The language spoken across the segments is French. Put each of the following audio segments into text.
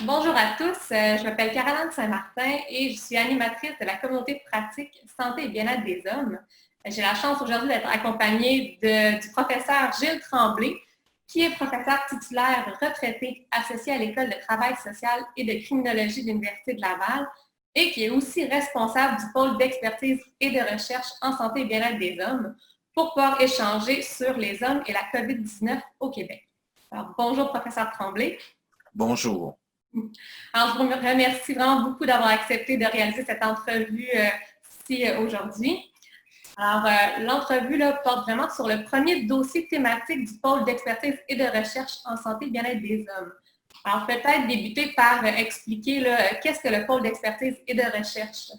Bonjour à tous, je m'appelle Caroline Saint-Martin et je suis animatrice de la communauté de pratique Santé et bien-être des hommes. J'ai la chance aujourd'hui d'être accompagnée du professeur Gilles Tremblay, qui est professeur titulaire retraité associé à l'École de travail social et de criminologie de l'Université de Laval et qui est aussi responsable du pôle d'expertise et de recherche en santé et bien-être des hommes pour pouvoir échanger sur les hommes et la COVID-19 au Québec. Alors, bonjour, professeur Tremblay. Bonjour. Alors, je vous remercie vraiment beaucoup d'avoir accepté de réaliser cette entrevue ici aujourd'hui. Alors, l'entrevue porte vraiment sur le premier dossier thématique du pôle d'expertise et de recherche en santé et bien-être des hommes. Alors, peut-être débuter par expliquer qu'est-ce que le pôle d'expertise et de recherche.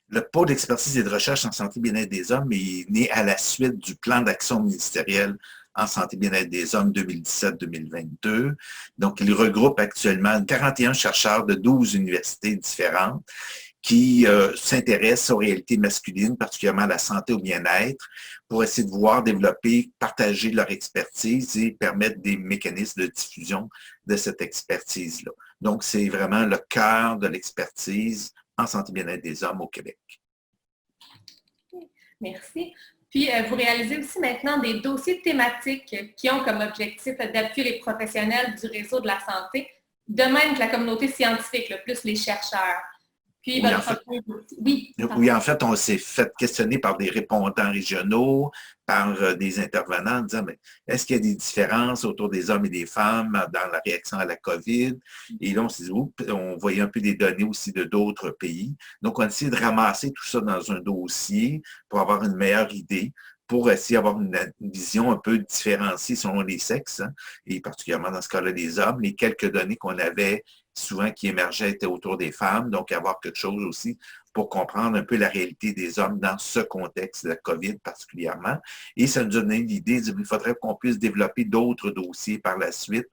Le pôle d'expertise et de recherche en santé et bien-être des hommes est né à la suite du plan d'action ministériel en santé et bien-être des hommes 2017-2022. Donc, il regroupe actuellement 41 chercheurs de 12 universités différentes qui s'intéressent aux réalités masculines, particulièrement à la santé au bien-être, pour essayer de voir développer, partager leur expertise et permettre des mécanismes de diffusion de cette expertise-là. Donc, c'est vraiment le cœur de l'expertise en santé et bien-être des hommes au Québec. Merci. Puis, vous réalisez aussi maintenant des dossiers thématiques qui ont comme objectif d'appuyer les professionnels du réseau de la santé, de même que la communauté scientifique, plus les chercheurs. Puis, Oui, en fait, on s'est fait questionner par des répondants régionaux, par des intervenants en disant, mais est-ce qu'il y a des différences autour des hommes et des femmes dans la réaction à la COVID? Et là, on s'est dit, oups, on voyait un peu des données aussi de d'autres pays. Donc, on a essayé de ramasser tout ça dans un dossier pour avoir une meilleure idée, pour essayer d'avoir une vision un peu différenciée selon les sexes, hein, et particulièrement dans ce cas-là des hommes. Les quelques données qu'on avait souvent qui émergeaient étaient autour des femmes, donc avoir quelque chose aussi pour comprendre un peu la réalité des hommes dans ce contexte de la COVID particulièrement. Et ça nous a donné l'idée qu'il faudrait qu'on puisse développer d'autres dossiers par la suite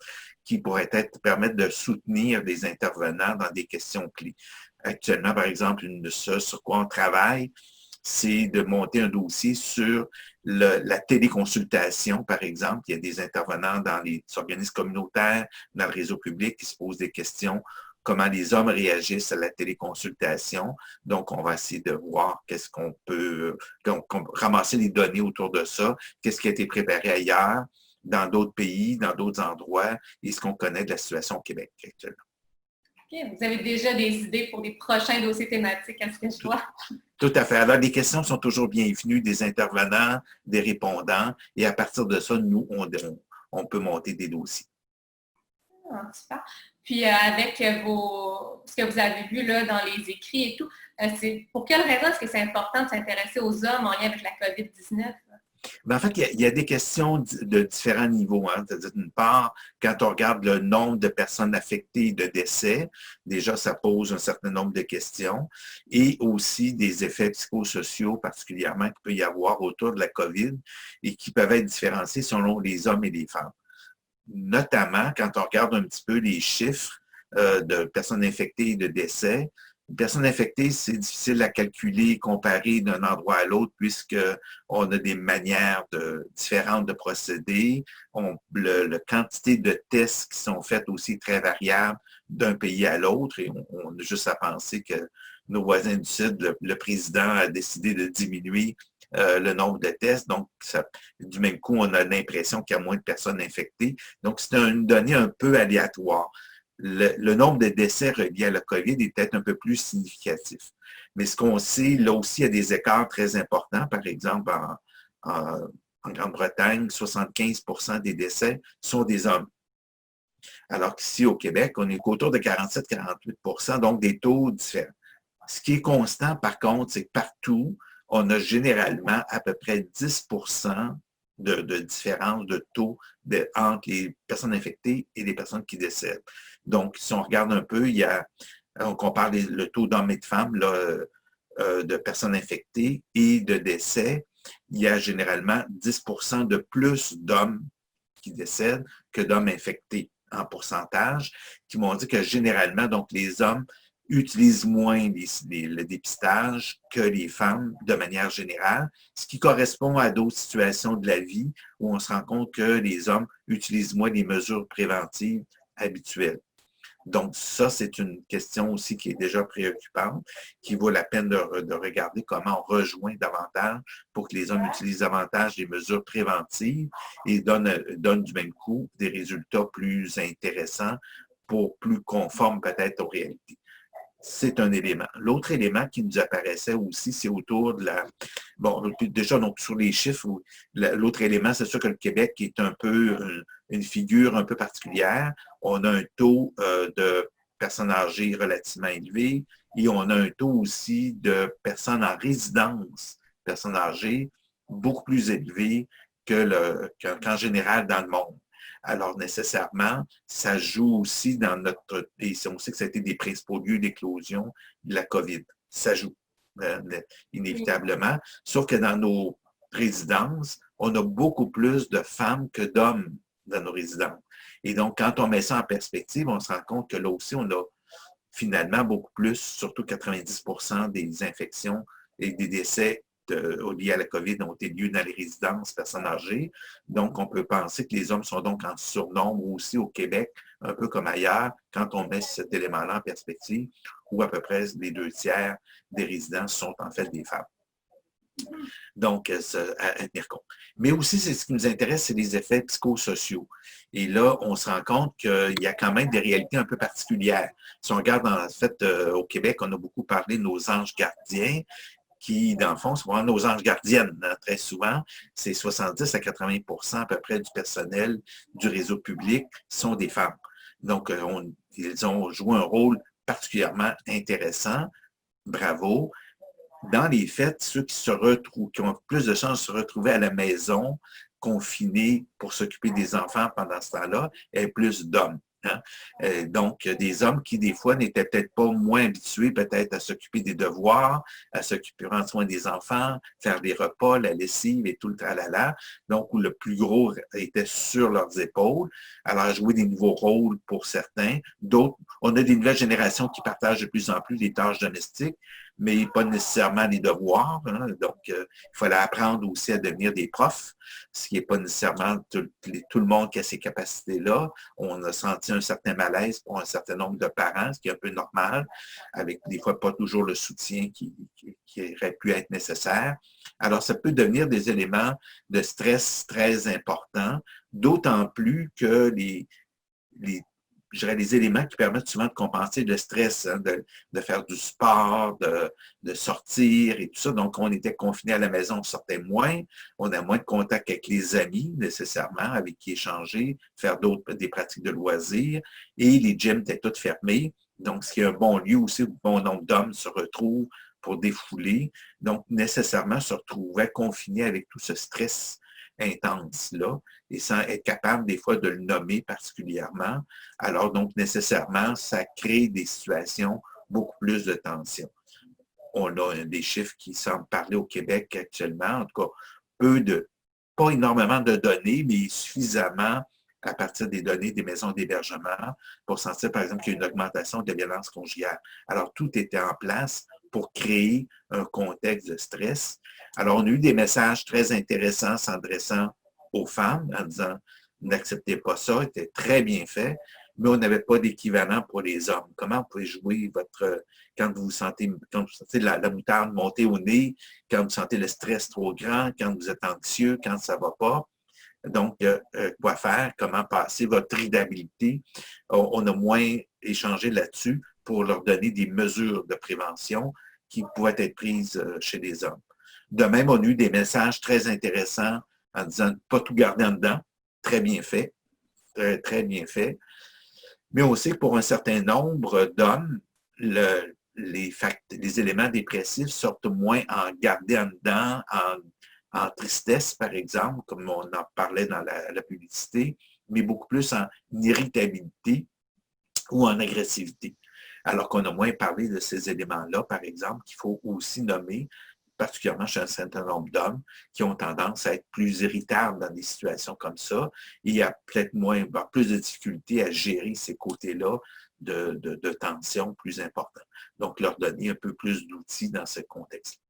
qui pourraient permettre de soutenir des intervenants dans des questions clés. Actuellement, par exemple, ce sur quoi on travaille, c'est de monter un dossier sur la téléconsultation, par exemple. Il y a des intervenants dans les organismes communautaires, dans le réseau public qui se posent des questions, comment les hommes réagissent à la téléconsultation. Donc, on va essayer de voir qu'est-ce qu'on peut, ramasser les données autour de ça, qu'est-ce qui a été préparé ailleurs, dans d'autres pays, dans d'autres endroits, et ce qu'on connaît de la situation au Québec actuellement. Okay. Vous avez déjà des idées pour les prochains dossiers thématiques, à ce que je vois? Tout à fait. Alors, les questions sont toujours bienvenues des intervenants, des répondants, et à partir de ça, nous, on peut monter des dossiers. Ah, super. Puis, avec ce que vous avez vu là, dans les écrits et tout, c'est pour quelle raison est-ce que c'est important de s'intéresser aux hommes en lien avec la COVID-19? En fait, il y a des questions de différents niveaux. Hein. C'est-à-dire, d'une part, quand on regarde le nombre de personnes affectées et de décès, déjà, ça pose un certain nombre de questions. Et aussi des effets psychosociaux, particulièrement, qu'il peut y avoir autour de la COVID et qui peuvent être différenciés selon les hommes et les femmes. Notamment, quand on regarde un petit peu les chiffres de personnes infectées et de décès, une personne infectée, c'est difficile à calculer, comparer d'un endroit à l'autre, puisqu'on a des manières différentes de procéder. La quantité de tests qui sont faits aussi très variable d'un pays à l'autre. Et on a juste à penser que nos voisins du Sud, le président a décidé de diminuer le nombre de tests. Donc, du même coup, on a l'impression qu'il y a moins de personnes infectées. Donc, c'est une donnée un peu aléatoire. Le nombre de décès reliés à la COVID est peut-être un peu plus significatif. Mais ce qu'on sait, là aussi, il y a des écarts très importants. Par exemple, en Grande-Bretagne, 75% des décès sont des hommes. Alors qu'ici, au Québec, on est autour de 47-48%, donc des taux différents. Ce qui est constant, par contre, c'est que partout, on a généralement à peu près 10% de différence de taux entre les personnes infectées et les personnes qui décèdent. Donc, si on regarde un peu, on compare le taux d'hommes et de femmes là, de personnes infectées et de décès, il y a généralement 10% de plus d'hommes qui décèdent que d'hommes infectés en pourcentage, qui m'ont dit que généralement, donc les hommes utilisent moins le dépistage que les femmes de manière générale, ce qui correspond à d'autres situations de la vie où on se rend compte que les hommes utilisent moins les mesures préventives habituelles. Donc, ça, c'est une question aussi qui est déjà préoccupante, qui vaut la peine de regarder comment on rejoint davantage pour que les hommes utilisent davantage des mesures préventives et donnent du même coup des résultats plus intéressants plus conformes peut-être aux réalités. C'est un élément. L'autre élément qui nous apparaissait aussi, c'est autour de la... Bon, déjà, donc, sur les chiffres, l'autre élément, c'est sûr que le Québec est un peu une figure un peu particulière. On a un taux de personnes âgées relativement élevé et on a un taux aussi de personnes en résidence, personnes âgées, beaucoup plus élevé qu'en général dans le monde. Alors, nécessairement, ça joue aussi dans notre... Et on sait que ça a été des principaux lieux d'éclosion de la COVID. Ça joue, inévitablement. Sauf que dans nos résidences, on a beaucoup plus de femmes que d'hommes dans nos résidences. Et donc, quand on met ça en perspective, on se rend compte que là aussi, on a finalement beaucoup plus, surtout 90% des infections et des décès liés à la COVID ont été lieux dans les résidences personnes âgées. Donc, on peut penser que les hommes sont donc en surnombre aussi au Québec, un peu comme ailleurs, quand on met cet élément-là en perspective, où à peu près les 2/3 des résidences sont en fait des femmes. Donc, à tenir compte. Mais aussi, ce qui nous intéresse, c'est les effets psychosociaux. Et là, on se rend compte qu'il y a quand même des réalités un peu particulières. Si on regarde, en fait, au Québec, on a beaucoup parlé de nos anges gardiens, qui, dans le fond, sont nos anges gardiennes. Hein, très souvent, c'est 70 à 80% à peu près du personnel du réseau public sont des femmes. Donc, ils ont joué un rôle particulièrement intéressant. Bravo. Dans les faits, ceux qui ont plus de chances de se retrouver à la maison, confinés pour s'occuper des enfants pendant ce temps-là, est plus d'hommes. Hein? Donc, des hommes qui, des fois, n'étaient peut-être pas moins habitués peut-être à s'occuper des devoirs, à s'occuper prendre soin des enfants, faire des repas, la lessive et tout le tralala. Donc, où le plus gros était sur leurs épaules. Alors, jouer des nouveaux rôles pour certains. D'autres, on a des nouvelles générations qui partagent de plus en plus les tâches domestiques, mais pas nécessairement les devoirs. Hein. Donc, il fallait apprendre aussi à devenir des profs, ce qui n'est pas nécessairement tout le monde qui a ces capacités-là. On a senti un certain malaise pour un certain nombre de parents, ce qui est un peu normal, avec des fois pas toujours le soutien qui aurait pu être nécessaire. Alors, ça peut devenir des éléments de stress très importants, d'autant plus que je dirais, les éléments qui permettent souvent de compenser le stress, hein, de faire du sport, de sortir et tout ça. Donc, on était confinés à la maison, on sortait moins, on a moins de contact avec les amis nécessairement, avec qui échanger, faire des pratiques de loisirs. Et les gyms étaient tous fermés. Donc, ce qui est un bon lieu aussi où bon nombre d'hommes se retrouvent pour défouler. Donc, nécessairement, se retrouvaient confinés avec tout ce stress intense-là et sans être capable des fois de le nommer particulièrement. Alors donc nécessairement, ça crée des situations beaucoup plus de tension. On a des chiffres qui semblent parler au Québec actuellement, en tout cas, pas énormément de données, mais suffisamment à partir des données des maisons d'hébergement pour sentir, par exemple, qu'il y a une augmentation de la violence conjugale. Alors, tout était en place pour créer un contexte de stress. Alors, on a eu des messages très intéressants s'adressant aux femmes en disant « N'acceptez pas ça », c'était très bien fait, mais on n'avait pas d'équivalent pour les hommes. Comment vous pouvez jouer quand vous sentez la moutarde monter au nez, quand vous sentez le stress trop grand, quand vous êtes anxieux, quand ça ne va pas. Donc, quoi faire, comment passer votre irritabilité. On a moins échangé là-dessus pour leur donner des mesures de prévention qui pouvaient être prises chez les hommes. De même, on a eu des messages très intéressants en disant de ne pas tout garder en dedans. Très bien fait. Très, très bien fait. Mais aussi, pour un certain nombre d'hommes, les éléments dépressifs sortent moins en garder en dedans, en tristesse, par exemple, comme on en parlait dans la publicité, mais beaucoup plus en irritabilité ou en agressivité. Alors qu'on a moins parlé de ces éléments-là, par exemple, qu'il faut aussi nommer, particulièrement chez un certain nombre d'hommes qui ont tendance à être plus irritables dans des situations comme ça. Et il y a peut-être plus de difficultés à gérer ces côtés-là de tension plus importants. Donc, leur donner un peu plus d'outils dans ce contexte.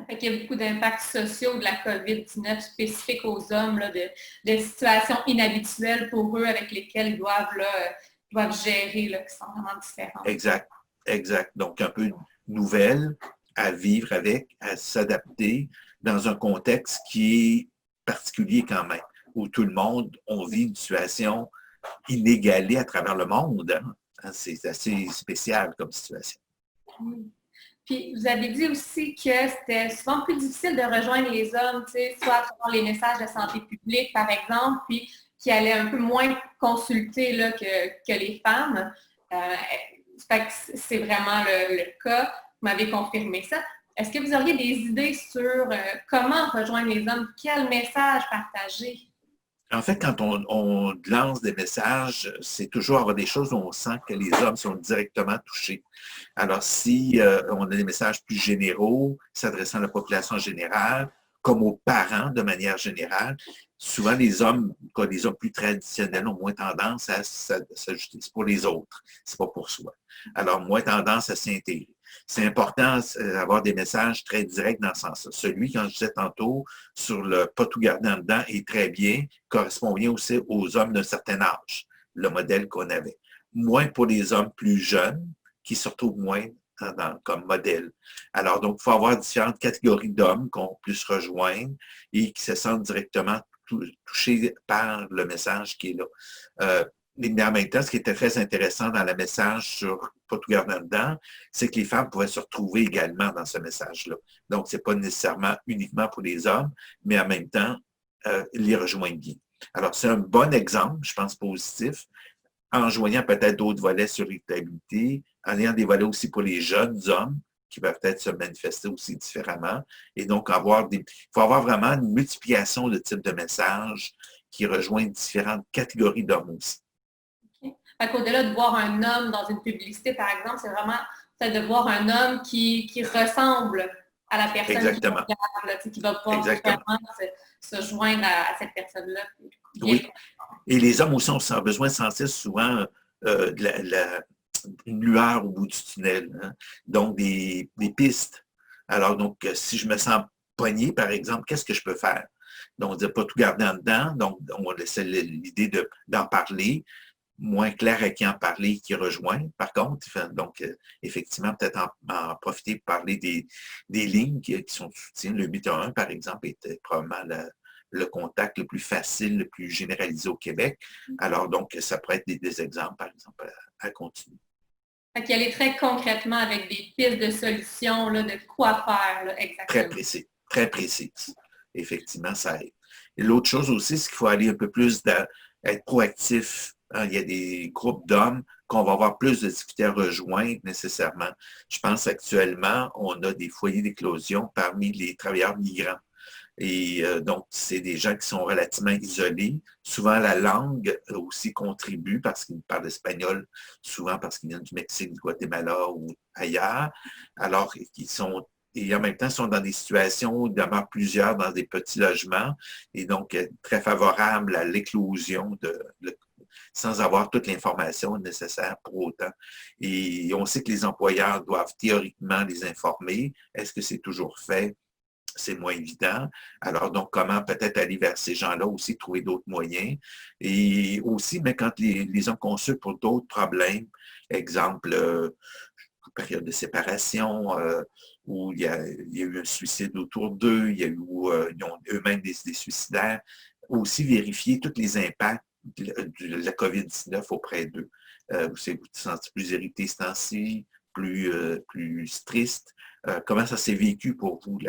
Il y a beaucoup d'impacts sociaux de la COVID-19 spécifiques aux hommes, là, de situations inhabituelles pour eux avec lesquelles ils doivent là, doivent gérer, là, qui sont vraiment différentes. Exact, exact. Donc, un peu nouvelle à vivre avec, à s'adapter dans un contexte qui est particulier quand même, où tout le monde, on vit une situation inégalée à travers le monde. Hein. C'est assez spécial comme situation. Puis, vous avez dit aussi que c'était souvent plus difficile de rejoindre les hommes, soit à travers les messages de santé publique, par exemple, puis qui allaient un peu moins consulter là, que les femmes. C'est vraiment le cas. Vous m'avez confirmé ça. Est-ce que vous auriez des idées sur comment rejoindre les hommes? Quel message partager? En fait, quand on lance des messages, c'est toujours avoir des choses où on sent que les hommes sont directement touchés. Alors, si on a des messages plus généraux, s'adressant à la population générale, comme aux parents de manière générale, souvent les hommes plus traditionnels ont moins tendance à s'ajouter. C'est pour les autres, c'est pas pour soi. Alors, moins tendance à s'intégrer. C'est important d'avoir des messages très directs dans ce sens-là. Celui, quand je disais tantôt, sur le pas tout garder en dedans est très bien, correspond bien aussi aux hommes d'un certain âge, le modèle qu'on avait. Moins pour les hommes plus jeunes, qui se retrouvent moins comme modèle. Alors, donc, il faut avoir différentes catégories d'hommes qu'on puisse rejoindre et qui se sentent directement touchés par le message qui est là. Mais en même temps, ce qui était très intéressant dans le message sur Pas tout garder en dedans, c'est que les femmes pouvaient se retrouver également dans ce message-là. Donc, ce n'est pas nécessairement uniquement pour les hommes, mais en même temps, les rejoindre bien. Alors, c'est un bon exemple, je pense, positif, en joignant peut-être d'autres volets sur l'irritabilité, en ayant des volets aussi pour les jeunes hommes qui peuvent peut-être se manifester aussi différemment. Et donc, il faut avoir vraiment une multiplication de types de messages qui rejoignent différentes catégories d'hommes aussi. Au-delà de voir un homme dans une publicité, par exemple, c'est vraiment peut-être de voir un homme qui ressemble à la personne Exactement. qui va pouvoir vraiment se joindre à cette personne-là. Oui. Et les hommes aussi ont besoin de sentir souvent une lueur au bout du tunnel. Hein? Donc, des pistes. Alors, donc, si je me sens pogné, par exemple, qu'est-ce que je peux faire? Donc, on ne dit pas tout garder en dedans. Donc, on laissait l'idée d'en parler. Moins clair à qui en parler, qui rejoint, par contre. Donc, effectivement, peut-être en profiter pour parler des lignes qui sont de soutien. Le 811, par exemple, était probablement le contact le plus facile, le plus généralisé au Québec. Alors, donc, ça pourrait être des exemples, par exemple, à continuer. Fait qu'y aller très concrètement avec des pistes de solutions, là, de quoi faire, là, exactement. Très précis, très précis. Effectivement, ça aide. Et l'autre chose aussi, c'est qu'il faut aller un peu plus être proactif. Il y a des groupes d'hommes qu'on va avoir plus de difficultés à rejoindre nécessairement. Je pense actuellement, on a des foyers d'éclosion parmi les travailleurs migrants. Et donc, c'est des gens qui sont relativement isolés. Souvent, la langue aussi contribue parce qu'ils parlent espagnol, souvent parce qu'ils viennent du Mexique, du Guatemala ou ailleurs. Alors, et en même temps, ils sont dans des situations où il demeure plusieurs dans des petits logements et donc très favorables à l'éclosion sans avoir toute l'information nécessaire pour autant. Et on sait que les employeurs doivent théoriquement les informer. Est-ce que c'est toujours fait? C'est moins évident. Alors, donc, comment peut-être aller vers ces gens-là aussi, trouver d'autres moyens. Et aussi, mais quand les hommes consultent pour d'autres problèmes, exemple, période de séparation, où il y a eu un suicide autour d'eux, il y a eu ils ont eux-mêmes des suicidaires, aussi vérifier tous les impacts de la COVID-19 auprès d'eux. Vous vous sentez plus irrité ce temps-ci, plus triste. Comment ça s'est vécu pour vous,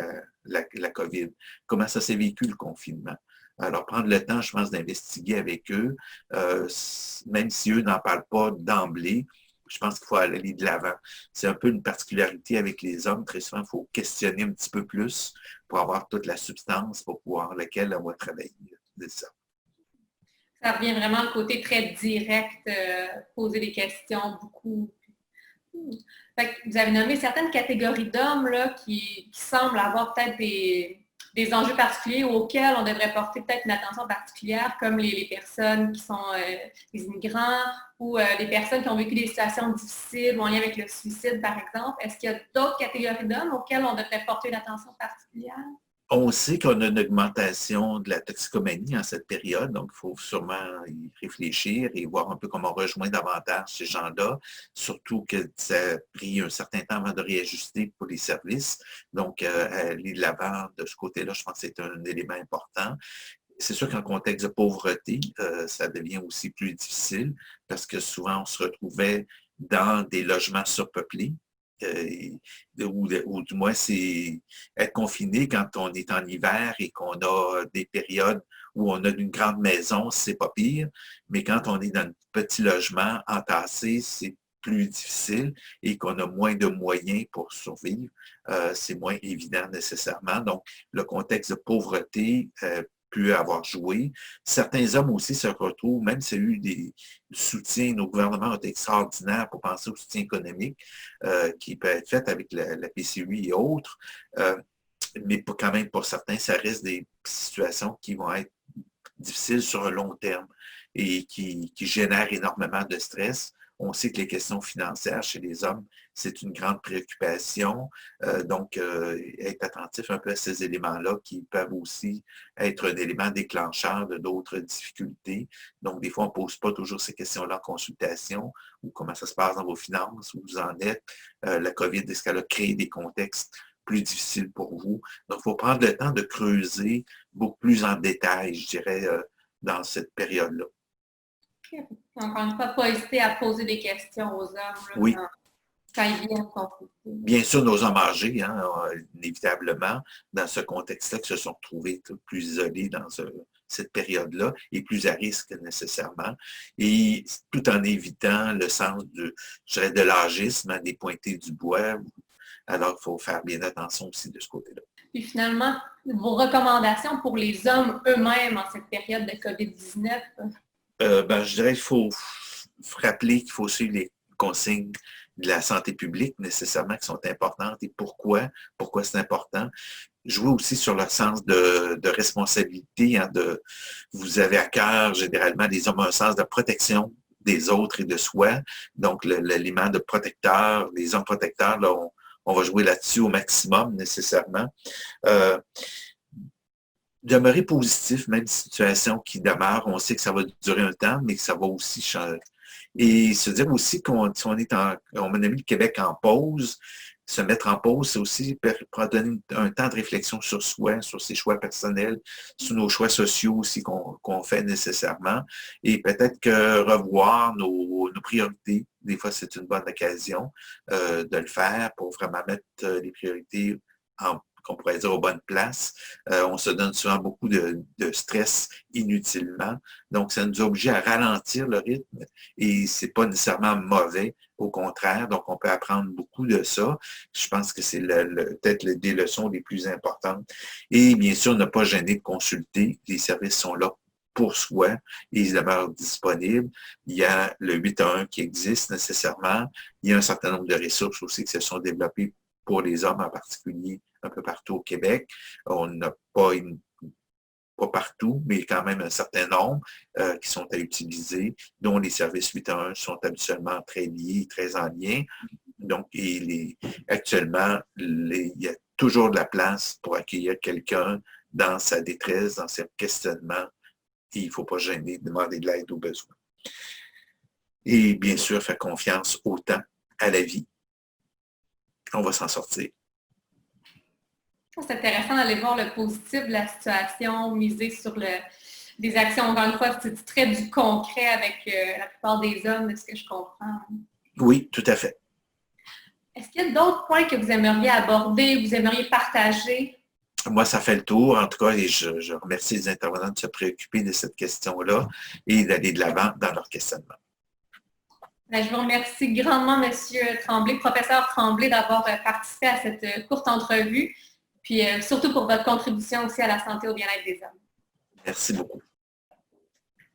la COVID? Comment ça s'est vécu, le confinement? Alors, prendre le temps, je pense, d'investiguer avec eux, même si eux n'en parlent pas d'emblée, je pense qu'il faut aller de l'avant. C'est un peu une particularité avec les hommes. Très souvent, il faut questionner un petit peu plus pour avoir toute la substance pour pouvoir laquelle on va travailler. C'est ça. Ça revient vraiment le côté très direct, poser des questions beaucoup. Fait que vous avez nommé certaines catégories d'hommes là, qui semblent avoir peut-être des enjeux particuliers auxquels on devrait porter peut-être une attention particulière, comme les personnes qui sont les immigrants ou les personnes qui ont vécu des situations difficiles ou en lien avec le suicide, par exemple. Est-ce qu'il y a d'autres catégories d'hommes auxquelles on devrait porter une attention particulière? On sait qu'on a une augmentation de la toxicomanie en cette période, donc il faut sûrement y réfléchir et voir un peu comment on rejoint davantage ces gens-là, surtout que ça a pris un certain temps avant de réajuster pour les services. Donc, aller de l'avant de ce côté-là, je pense que c'est un élément important. C'est sûr qu'en contexte de pauvreté, ça devient aussi plus difficile parce que souvent, on se retrouvait dans des logements surpeuplés. Ou du moins, c'est être confiné quand on est en hiver et qu'on a des périodes où on a une grande maison, c'est pas pire, mais quand on est dans un petit logement entassé, c'est plus difficile et qu'on a moins de moyens pour survivre, c'est moins évident nécessairement. Donc, le contexte de pauvreté peut avoir joué. Certains hommes aussi se retrouvent, même s'il y a eu des soutiens, nos gouvernements ont été extraordinaires pour penser au soutien économique qui peut être fait avec la PCU et autres, mais quand même pour certains, ça reste des situations qui vont être difficiles sur un long terme et qui génèrent énormément de stress. On sait que les questions financières chez les hommes, c'est une grande préoccupation. Donc, être attentif un peu à ces éléments-là qui peuvent aussi être un élément déclencheur de d'autres difficultés. Donc, des fois, on ne pose pas toujours ces questions-là en consultation ou comment ça se passe dans vos finances, où vous en êtes. La COVID, est-ce qu'elle a créé des contextes plus difficiles pour vous? Donc, il faut prendre le temps de creuser beaucoup plus en détail, je dirais, dans cette période-là. Encore une fois, pas hésiter à poser des questions aux hommes oui. Quand ils viennent consulter. Bien sûr, nos hommes âgés, hein, inévitablement, dans ce contexte-là, qui se sont retrouvés plus isolés dans cette période-là et plus à risque nécessairement, et tout en évitant le sens je dirais, de l'âgisme, hein, des pointés du bois. Alors, il faut faire bien attention aussi de ce côté-là. Puis finalement, vos recommandations pour les hommes eux-mêmes en cette période de COVID-19? Je dirais qu'il faut rappeler qu'il faut suivre les consignes de la santé publique nécessairement qui sont importantes et pourquoi c'est important. Jouer aussi sur le sens de responsabilité. Hein, vous avez à cœur, généralement, les hommes ont un sens de protection des autres et de soi. Donc, l'élément de protecteur, les hommes protecteurs, là, on va jouer là-dessus au maximum nécessairement. Demeurer positif, même situation qui demeure, on sait que ça va durer un temps, mais que ça va aussi changer. Et se dire aussi qu'on a mis le Québec en pause, se mettre en pause, c'est aussi pour donner un temps de réflexion sur soi, sur ses choix personnels, sur nos choix sociaux aussi qu'on fait nécessairement. Et peut-être que revoir nos priorités, des fois c'est une bonne occasion de le faire pour vraiment mettre les priorités qu'on pourrait dire aux bonnes places. On se donne souvent beaucoup de stress inutilement. Donc, ça nous oblige à ralentir le rythme et c'est pas nécessairement mauvais, au contraire. Donc, on peut apprendre beaucoup de ça. Je pense que c'est peut-être des leçons les plus importantes. Et bien sûr, ne pas gêner de consulter. Les services sont là pour soi et ils demeurent disponibles. Il y a le 811 qui existe nécessairement. Il y a un certain nombre de ressources aussi qui se sont développées pour les hommes en particulier un peu partout au Québec. On n'a pas partout, mais quand même un certain nombre qui sont à utiliser, dont les services 811 sont habituellement très liés, très en lien. Donc, actuellement, il y a toujours de la place pour accueillir quelqu'un dans sa détresse, dans ses questionnements. Et il ne faut pas gêner, demander de l'aide aux besoins. Et bien sûr, faire confiance au temps, à la vie. On va s'en sortir. C'est intéressant d'aller voir le positif de la situation, miser sur des actions. Encore une fois, c'est très du concret avec la plupart des hommes, de ce que je comprends. Oui, tout à fait. Est-ce qu'il y a d'autres points que vous aimeriez aborder, vous aimeriez partager? Moi, ça fait le tour, en tout cas, et je remercie les intervenants de se préoccuper de cette question-là et d'aller de l'avant dans leur questionnement. Je vous remercie grandement, M. Tremblay, professeur Tremblay, d'avoir participé à cette courte entrevue. Puis surtout pour votre contribution aussi à la santé et au bien-être des hommes. Merci beaucoup.